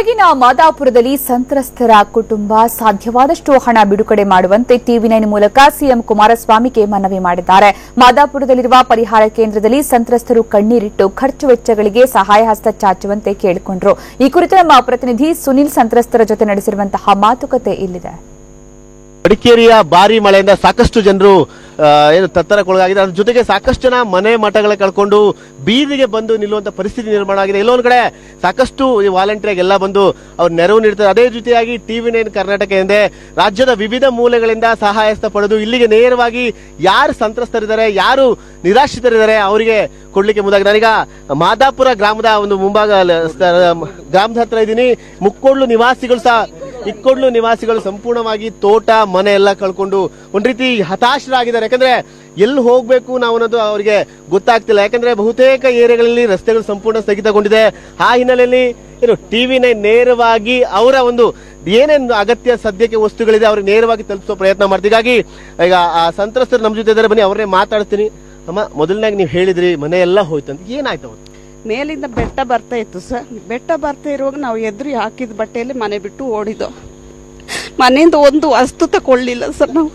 ಕೊಡಗಿನ ಮಾದಾಪುರದಲ್ಲಿ ಸಂತ್ರಸ್ತರ ಕುಟುಂಬ ಸಾಧ್ಯವಾದಷ್ಟು ಹಣ ಬಿಡುಗಡೆ ಮಾಡುವಂತೆ ಟಿವಿ9 ಮೂಲಕ ಸಿಎಂ ಕುಮಾರಸ್ವಾಮಿಗೆ ಮನವಿ ಮಾಡಿದ್ದಾರೆ. ಮಾದಾಪುರದಲ್ಲಿರುವ ಪರಿಹಾರ ಕೇಂದ್ರದಲ್ಲಿ ಸಂತ್ರಸ್ತರು ಕಣ್ಣೀರಿಟ್ಟು ಖರ್ಚು ವೆಚ್ಚಗಳಿಗೆ ಸಹಾಯ ಹಸ್ತ ಚಾಚುವಂತೆ ಕೇಳಿಕೊಂಡರು. ಈ ಕುರಿತು ನಮ್ಮ ಪ್ರತಿನಿಧಿ ಸುನಿಲ್ ಸಂತ್ರಸ್ತರ ಜೊತೆ ನಡೆಸಿರುವಂತಹ ಮಾತುಕತೆ ಇಲ್ಲಿದೆ. ಮಡಿಕೇರಿಯ ಭಾರಿ ಮಳೆಯಿಂದ ಸಾಕಷ್ಟು ಜನರು ತತ್ತರಕ್ಕೊಳಗಾಗಿದೆ. ಅದ್ರ ಜೊತೆಗೆ ಸಾಕಷ್ಟು ಜನ ಮನೆ ಮಠಗಳ ಕಳ್ಕೊಂಡು ಬೀದಿಗೆ ಬಂದು ನಿಲ್ಲುವಂತ ಪರಿಸ್ಥಿತಿ ನಿರ್ಮಾಣ ಆಗಿದೆ. ಎಲ್ಲೊಂದ್ ಕಡೆ ಸಾಕಷ್ಟು ವಾಲಂಟಿಯರ್ ಎಲ್ಲ ಬಂದು ಅವ್ರು ನೆರವು ನೀಡ್ತಾರೆ. ಅದೇ ಜೊತೆಯಾಗಿ ಟಿವಿ9 ಕರ್ನಾಟಕ ಎಂದೇ ರಾಜ್ಯದ ವಿವಿಧ ಮೂಲೆಗಳಿಂದ ಸಹಾಯಸ್ತ ಪಡೆದು ಇಲ್ಲಿಗೆ ನೇರವಾಗಿ ಯಾರು ಸಂತ್ರಸ್ತರಿದ್ದಾರೆ, ಯಾರು ನಿರಾಶ್ರಿತರಿದ್ದಾರೆ ಅವರಿಗೆ ಕೊಡ್ಲಿಕ್ಕೆ ಮುಂದಾಗಿದೆ. ನಾನೀಗ ಮಾದಾಪುರ ಗ್ರಾಮದ ಒಂದು ಮುಂಭಾಗ ಗ್ರಾಮದ ಹತ್ರ ಇದ್ದೀನಿ. ಇಕ್ಕೊಡ್ಲು ನಿವಾಸಿಗಳು ಸಂಪೂರ್ಣವಾಗಿ ತೋಟ ಮನೆ ಎಲ್ಲ ಕಳ್ಕೊಂಡು ಒಂದ್ ರೀತಿ ಹತಾಶರಾಗಿದ್ದಾರೆ. ಯಾಕಂದ್ರೆ ಎಲ್ಲಿ ಹೋಗ್ಬೇಕು ನಾವು ಅನ್ನೋದು ಅವರಿಗೆ ಗೊತ್ತಾಗ್ತಿಲ್ಲ. ಯಾಕಂದ್ರೆ ಬಹುತೇಕ ಏರಿಯಾಗಳಲ್ಲಿ ರಸ್ತೆಗಳು ಸಂಪೂರ್ಣ ಸ್ಥಗಿತಗೊಂಡಿದೆ. ಆ ಹಿನ್ನೆಲೆಯಲ್ಲಿ ಟಿವಿ9 ನೇರವಾಗಿ ಅವರ ಒಂದು ಏನೇನು ಅಗತ್ಯ ಸದ್ಯಕ್ಕೆ ವಸ್ತುಗಳಿದೆ ಅವ್ರಿಗೆ ನೇರವಾಗಿ ತಲುಪಿಸೋ ಪ್ರಯತ್ನ ಮಾಡ್ತೀವಿ. ಹೀಗಾಗಿ ಈಗ ಆ ಸಂತ್ರಸ್ತರು ನಮ್ಮ ಜೊತೆ ಇದ್ದಾರೆ, ಬನ್ನಿ ಅವರನ್ನೇ ಮಾತಾಡ್ತೀನಿ. ಅಮ್ಮ, ಮೊದಲನಾಗಿ ನೀವು ಹೇಳಿದ್ರಿ ಮನೆ ಎಲ್ಲ ಹೋಯ್ತು ಅಂತ, ಏನಾಯ್ತು ಅವತ್ತು? ಮೇಲಿಂದ ಬೆಟ್ಟ ಬರ್ತಾ ಇತ್ತು ಸರ್. ಬೆಟ್ಟ ಬರ್ತಾ ಇರುವಾಗ ನಾವು ಎದುರು ಹಾಕಿದ ಬಟ್ಟೆಯಲ್ಲಿ ಮನೆ ಬಿಟ್ಟು ಓಡಿದ್ದು. ಮನೆಯಿಂದ ಒಂದು ವಸ್ತು ತಗೊಳ್ಳಿಲ್ಲ ಸರ್ ನಾವು.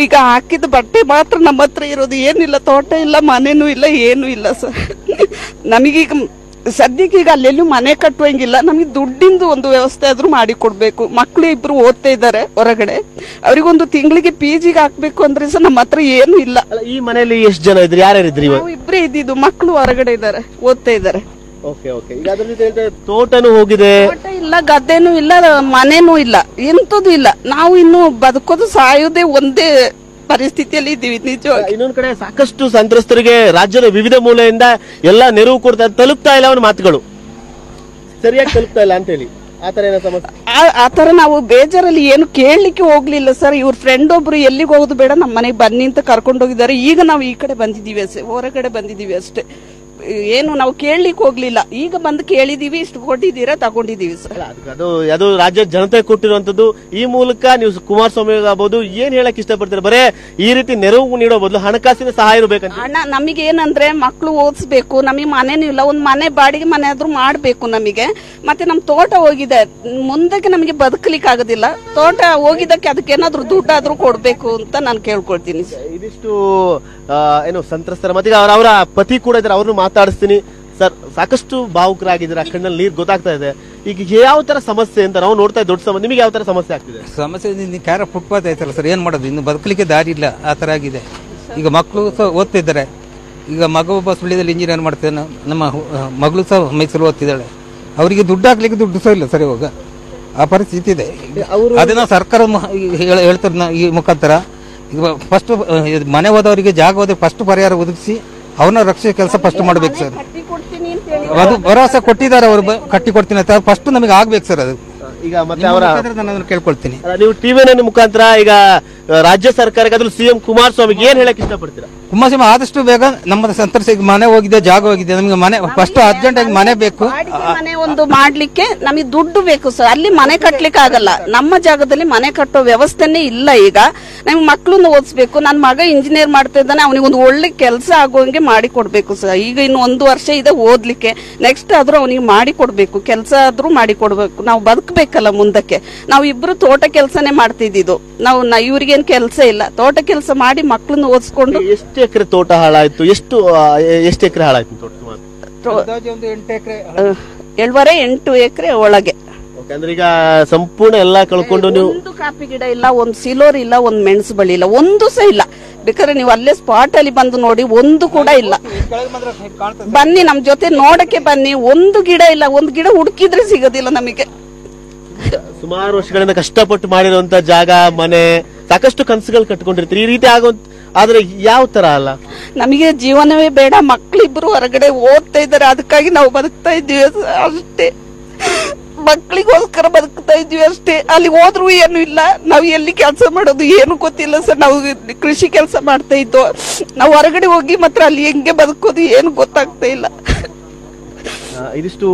ಈಗ ಹಾಕಿದ ಬಟ್ಟೆ ಮಾತ್ರ ನಮ್ಮ ಹತ್ರ ಇರೋದು, ಏನಿಲ್ಲ, ತೋಟ ಇಲ್ಲ, ಮನೆನೂ ಇಲ್ಲ, ಏನೂ ಇಲ್ಲ ಸರ್. ನಮಗೀಗ ಸದ್ಯಕ್ಕೆ ಈಗ ಅಲ್ಲೆಲ್ಲೂ ಮನೆ ಕಟ್ಟುವಂಗಿಲ್ಲ. ನಮಗೆ ದುಡ್ಡಿಂದು ಒಂದು ವ್ಯವಸ್ಥೆ ಆದ್ರೂ ಮಾಡಿ ಕೊಡ್ಬೇಕು. ಮಕ್ಕಳು ಇಬ್ರು ಓದ್ತಾ ಇದ್ದಾರೆ ಹೊರಗಡೆ, ಅವರಿಗೊಂದು ತಿಂಗಳಿಗೆ ಪಿಜಿಗೆ ಹಾಕ್ಬೇಕು ಅಂದ್ರೆ ಸರ್ ನಮ್ಮ ಹತ್ರ ಏನು ಇಲ್ಲ. ಈ ಮನೆಯಲ್ಲಿ ಎಷ್ಟು ಜನ ಇದ್ರಿ, ಯಾರ್ಯಾರಿದ್ರಿ? ನಾವು ಇಬ್ಬರೇ ಇದ್ದಿದ್ದು, ಮಕ್ಕಳು ಹೊರಗಡೆ ಇದ್ದಾರೆ, ಓದ್ತಾ ಇದ್ದಾರೆ. ತೋಟನೂ ಹೋಗಿದೆ, ತೋಟ ಇಲ್ಲ, ಗದ್ದೆನೂ ಇಲ್ಲ, ಮನೆನೂ ಇಲ್ಲ, ಎಂತದೂ ಇಲ್ಲ. ನಾವು ಇನ್ನು ಬದುಕೋದು ಸಾಯೋದೇ ಒಂದೇ ಪರಿಸ್ಥಿತಿಯಲ್ಲಿ ಇದ್ದೀವಿ ನಿಜವಾಗಿ. ಇನ್ನೊಂದ್ ಕಡೆ ಸಾಕಷ್ಟು ಸಂತ್ರಸ್ತರಿಗೆ ರಾಜ್ಯದ ವಿವಿಧ ಮೂಲೆಯಿಂದ ಎಲ್ಲಾ ನೆರವು ಕೊಡ್ತಾ ತಲುಪ್ತಾ ಇಲ್ಲ, ಅವನ ಮಾತುಗಳು ಸರಿಯಾಗಿ ತಲುಪ್ತಾ ಇಲ್ಲ ಅಂತ ಹೇಳಿ ಆತರ ನಾವು ಬೇಜಾರಲ್ಲಿ ಏನು ಕೇಳಲಿಕ್ಕೆ ಹೋಗ್ಲಿಲ್ಲ ಸರ್. ಇವ್ರ ಫ್ರೆಂಡ್ ಒಬ್ರು ಎಲ್ಲಿಗೆ ಹೋಗೋದು ಬೇಡ, ನಮ್ಮ ಮನೆಗೆ ಬನ್ನಿ ಅಂತ ಕರ್ಕೊಂಡು ಹೋಗಿದ್ದಾರೆ. ಈಗ ನಾವು ಈ ಕಡೆ ಬಂದಿದ್ದೀವಿ ಅಷ್ಟೇ, ಹೊರಗಡೆ ಬಂದಿದ್ದೀವಿ ಅಷ್ಟೇ. ಏನು ನಾವು ಕೇಳಲಿಕ್ಕೆ ಹೋಗ್ಲಿಲ್ಲ. ಈಗ ಬಂದು ಕೇಳಿದೀವಿ, ಇಷ್ಟು ಕೊಟ್ಟಿದ್ದೀರಾ, ತಗೊಂಡಿದೀವಿ ಸರ್. ಅದು ರಾಜ್ಯದ ಜನತೆ ಕೊಟ್ಟಿರುವಂತದ್ದು. ಈ ಮೂಲಕ ನೀವು ಕುಮಾರಸ್ವಾಮಿ ಆಗ್ಬಹುದು, ಏನ್ ಹೇಳಕ್ ಇಷ್ಟಪಡ್ತೀರಾ? ಬರೇ ಈ ರೀತಿ ನೆರವು ನೀಡೋ ಬದಲು ಹಣಕಾಸಿನ ಸಹಾಯ ಇರಬೇಕಂತ. ಅಣ್ಣ, ನಮಗೆ ಏನಂದ್ರೆ ಮಕ್ಕಳು ಓದಿಸ್ಬೇಕು, ನಮಗೆ ಮನೆನೂ ಇಲ್ಲ, ಒಂದ್ ಮನೆ ಬಾಡಿಗೆ ಮನೆ ಆದ್ರೂ ಮಾಡ್ಬೇಕು ನಮಗೆ. ಮತ್ತೆ ನಮ್ ತೋಟ ಹೋಗಿದೆ, ಮುಂದಕ್ಕೆ ನಮಗೆ ಬದುಕಲಿಕ್ಕೆ ಆಗೋದಿಲ್ಲ. ತೋಟ ಹೋಗಿದ್ದಕ್ಕೆ ಅದಕ್ಕೇನಾದ್ರೂ ದುಡ್ಡಾದ್ರೂ ಕೊಡ್ಬೇಕು ಅಂತ ನಾನು ಕೇಳ್ಕೊಳ್ತೀನಿ. ಇದಿಷ್ಟು ಏನು ಸಂತ್ರಸ್ತರ ಮತ್ತೆ ಅವರ ಪತಿ ಕೂಡ ಇದ್ದಾರೆ, ಅವ್ರನ್ನು ಮಾತಾಡಿಸ್ತೀನಿ. ಸರ್, ಸಾಕಷ್ಟು ಭಾವುಕರಾಗಿದ್ದಾರೆ, ಕಣ್ಣಲ್ಲಿ ನೀರು ಗೊತ್ತಾಗ್ತಾ ಇದೆ. ಈಗ ಯಾವ ತರ ಸಮಸ್ಯೆ ಅಂತ ನಾವು ನೋಡ್ತಾ ಇದ್ದೀವಿ, ದೊಡ್ಡ ಸಮಸ್ಯೆ. ನಿಮಗೆ ಯಾವ ತರ ಸಮಸ್ಯೆ ಆಗ್ತಿದೆ? ಸಮಸ್ಯೆ ಕ್ಯಾರ ಫುಟ್ಪಾತ್ ಐತಲ್ಲ ಸರ್, ಏನ್ ಮಾಡೋದು, ಇನ್ನು ಬದುಕಲಿಕ್ಕೆ ದಾರಿ ಇಲ್ಲ, ಆ ತರ ಆಗಿದೆ. ಈಗ ಮಕ್ಕಳು ಸಹ ಓದ್ತಿದ್ದಾರೆ. ಈಗ ಮಗ ಒಬ್ಬ ಸುಳ್ಳಿದಲ್ಲಿ ಇಂಜಿನಿಯರ್ ಮಾಡ್ತೇನೆ, ನಮ್ಮ ಮಗಳು ಸಹ ಮೈಸೂರು ಓದ್ತಿದ್ದಾಳೆ. ಅವರಿಗೆ ದುಡ್ಡು ಹಾಕ್ಲಿಕ್ಕೆ ದುಡ್ಡು ಸಹ ಇಲ್ಲ ಸರ್. ಇವಾಗ ಆ ಪರಿಸ್ಥಿತಿ ಇದೆ. ಅದನ್ನ ಸರ್ಕಾರ ಹೇಳ್ತಾರೆ ಈ ಮುಖಾಂತರ. ಈಗ ಫಸ್ಟ್ ಮನೆ ಹೋದವರಿಗೆ ಜಾಗ ಹೋದ್ರೆ ಫಸ್ಟ್ ಪರಿಹಾರ ಒದಗಿಸಿ ಅವ್ರನ್ನ ರಕ್ಷಣೆ ಕೆಲಸ ಫಸ್ಟ್ ಮಾಡ್ಬೇಕು ಸರ್. ಅದು ಭರವಸೆ ಕೊಟ್ಟಿದ್ದಾರೆ, ಅವರು ಕಟ್ಟಿ ಕೊಡ್ತೀನಿ ಅಂತ. ಫಸ್ಟ್ ನಮಗೆ ಆಗ್ಬೇಕು ಸರ್ ಅದು. ಈಗ ಮತ್ತೆ ಅವರ ಕೇಳ್ಕೊಳ್ತೀನಿ. ನೀವು ಟಿವಿ9 ಮುಖಾಂತರ ಈಗ ರಾಜ್ಯ ಸರ್ಕಾರಕ್ಕೆ, ಅದ್ರಲ್ಲಿ ಸಿಎಂ ಕುಮಾರಸ್ವಾಮಿಗೆ ಏನ್ ಹೇಳಕ್ ಇಷ್ಟಪಡ್ತೀರಾ? ಕುಮಾರಸ್ವಾಮಿ ಆದಷ್ಟು ಬೇಗ ನಮ್ಮ ಸಂತ್ರಸ್ತ ಮನೆ ಹೋಗಿದೆ, ಜಾಗ ಹೋಗಿದೆ, ನಮಗೆ ಮನೆ ಫಸ್ಟ್ ಅರ್ಜೆಂಟ್ ಆಗಿ ಮನೆ ಬೇಕು. ಮನೆ ಒಂದು ಮಾಡ್ಲಿಕ್ಕೆ ನಮಗೆ ದುಡ್ಡು ಬೇಕು ಸರ್. ಅಲ್ಲಿ ಮನೆ ಕಟ್ಲಿಕ್ಕೆ ಆಗಲ್ಲ, ನಮ್ಮ ಜಾಗದಲ್ಲಿ ಮನೆ ಕಟ್ಟೋ ವ್ಯವಸ್ಥೆನೇ ಇಲ್ಲ. ಈಗ ನಮ್ಗೆ ಮಕ್ಕಳನ್ನ ಓದಿಸ್ಬೇಕು. ನನ್ನ ಮಗ ಇಂಜಿನಿಯರ್ ಮಾಡ್ತಾ ಇದ್ದಾನೆ, ಅವನಿಗೆ ಒಂದು ಒಳ್ಳೆ ಕೆಲಸ ಆಗುವಂಗೆ ಮಾಡಿ ಕೊಡ್ಬೇಕು ಸರ್. ಈಗ ಇನ್ನು 1 ವರ್ಷ ಇದೆ ಓದ್ಲಿಕ್ಕೆ, ನೆಕ್ಸ್ಟ್ ಆದ್ರೂ ಅವನಿಗೆ ಮಾಡಿ ಕೊಡ್ಬೇಕು, ಕೆಲಸ ಆದ್ರೂ ಮಾಡಿ ಕೊಡ್ಬೇಕು. ನಾವು ಬದುಕಬೇಕಲ್ಲ ಮುಂದಕ್ಕೆ. ನಾವು ಇಬ್ರು ತೋಟ ಕೆಲಸನೇ ಮಾಡ್ತಿದ್ದು. ನಾವು ಇವ್ರಿಗೇನ್ ಕೆಲಸ ಇಲ್ಲ, ತೋಟ ಕೆಲಸ ಮಾಡಿ ಮಕ್ಕಳನ್ನ ಓದಿಸ್ಕೊಂಡು. ಎಷ್ಟು ಎಕರೆ ತೋಟ ಹಾಳಾಯ್ತು? ಎಷ್ಟು ಎಕರೆ ಹಾಳಾಯ್ತು ತೋಟ? 7.8 ಎಕರೆ ಒಳಗೆ. ಅಂದ್ರೆ ಈಗ ಸಂಪೂರ್ಣ ಎಲ್ಲಾ ಕಳ್ಕೊಂಡು ನೀವು. ಒಂದು ಕಾಫಿ ಗಿಡ ಇಲ್ಲ, ಒಂದು ಸಿಲೋರ್ ಇಲ್ಲ, ಒಂದು ಮೆಣಸು ಬಳ್ಳಿ ಇಲ್ಲ, ಒಂದು ಸಹ ಇಲ್ಲ. ಬೇಕಾದ್ರೆ ನೀವು ಅಲ್ಲೇ ಸ್ಪಾಟ್ ಅಲ್ಲಿ ಬಂದು ನೋಡಿ, ಒಂದು ಕೂಡ ಇಲ್ಲ. ಬನ್ನಿ ನಮ್ ಜೊತೆ ನೋಡಕ್ಕೆ ಬನ್ನಿ, ಒಂದು ಗಿಡ ಇಲ್ಲ. ಒಂದು ಗಿಡ ಹುಡುಕಿದ್ರೆ ಸಿಗೋದಿಲ್ಲ ನಮಗೆ. ಸುಮಾರು ವರ್ಷಗಳಿಂದ ಕಷ್ಟಪಟ್ಟು ಮಾಡಿರುವಂತ ಜಾಗ, ಮನೆ, ಸಾಕಷ್ಟು ಕನಸುಗಳು ಕಟ್ಕೊಂಡಿರ್ತೀರಿ. ಈ ರೀತಿ ಆದ್ರೆ ಯಾವ ತರ ಅಲ್ಲ, ನಮಗೆ ಜೀವನವೇ ಬೇಡ. ಮಕ್ಕಳಿಬ್ರು ಹೊರಗಡೆ ಓದ್ತಾ ಇದ್ದಾರೆ, ಅದಕ್ಕಾಗಿ ನಾವು ಬದುಕ್ತಾ ಇದ್ದೀವಿ ಅಷ್ಟೇ. ಮಕ್ಕಳಿಗೋಸ್ಕರ ಬದುಕ್ತಾ ಇದ್ವಿ ಅಷ್ಟೇ. ಅಲ್ಲಿ ಹೋದ್ರು ಏನು ಇಲ್ಲ. ನಾವು ಎಲ್ಲಿ ಕೆಲಸ ಮಾಡೋದು ಏನು ಗೊತ್ತಿಲ್ಲ ಸರ್. ನಾವು ಕೃಷಿ ಕೆಲಸ ಮಾಡ್ತಾ ಇದ್ದೋ. ನಾವು ಹೊರಗಡೆ ಹೋಗಿ ಮಾತ್ರ ಅಲ್ಲಿ ಹೆಂಗೆ ಬದುಕೋದು ಏನು ಗೊತ್ತಾಗ್ತಾ ಇಲ್ಲ. ಇದಿಷ್ಟು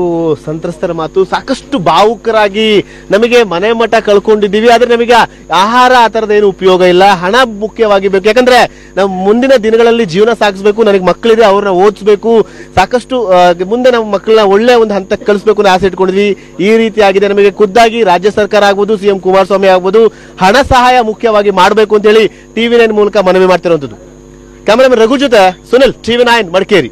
ಸಂತ್ರಸ್ತರ ಮಾತು. ಸಾಕಷ್ಟು ಭಾವುಕರಾಗಿ ನಮಗೆ ಮನೆ ಮಠ ಕಳ್ಕೊಂಡಿದ್ದೀವಿ, ಆದ್ರೆ ನಮಗೆ ಆಹಾರ ಆ ತರದ ಏನು ಉಪಯೋಗ ಇಲ್ಲ, ಹಣ ಮುಖ್ಯವಾಗಿ ಬೇಕು. ಯಾಕಂದ್ರೆ ನಾವು ಮುಂದಿನ ದಿನಗಳಲ್ಲಿ ಜೀವನ ಸಾಗಿಸ್ಬೇಕು, ನನಗೆ ಮಕ್ಕಳಿದೆ, ಅವ್ರನ್ನ ಓದಿಸ್ಬೇಕು, ಸಾಕಷ್ಟು ಮುಂದೆ ನಮ್ಮ ಮಕ್ಕಳನ್ನ ಒಳ್ಳೆ ಒಂದು ಹಂತಕ್ಕೆ ಕಳಿಸ್ಬೇಕು ಅಂತ ಆಸೆ ಇಟ್ಕೊಂಡಿದ್ವಿ. ಈ ರೀತಿ ಆಗಿದೆ. ನಮಗೆ ಖುದ್ದಾಗಿ ರಾಜ್ಯ ಸರ್ಕಾರ ಆಗ್ಬೋದು, ಸಿಎಂ ಕುಮಾರಸ್ವಾಮಿ ಆಗ್ಬೋದು, ಹಣ ಸಹಾಯ ಮುಖ್ಯವಾಗಿ ಮಾಡಬೇಕು ಅಂತ ಹೇಳಿ TV9 ಮೂಲಕ ಮನವಿ ಮಾಡ್ತಿರುವಂತದ್ದು. ಕ್ಯಾಮರಾಮನ್ ರಘು ಜೊತೆ ಸುನಿಲ್, TV9 ಮಡಿಕೇರಿ.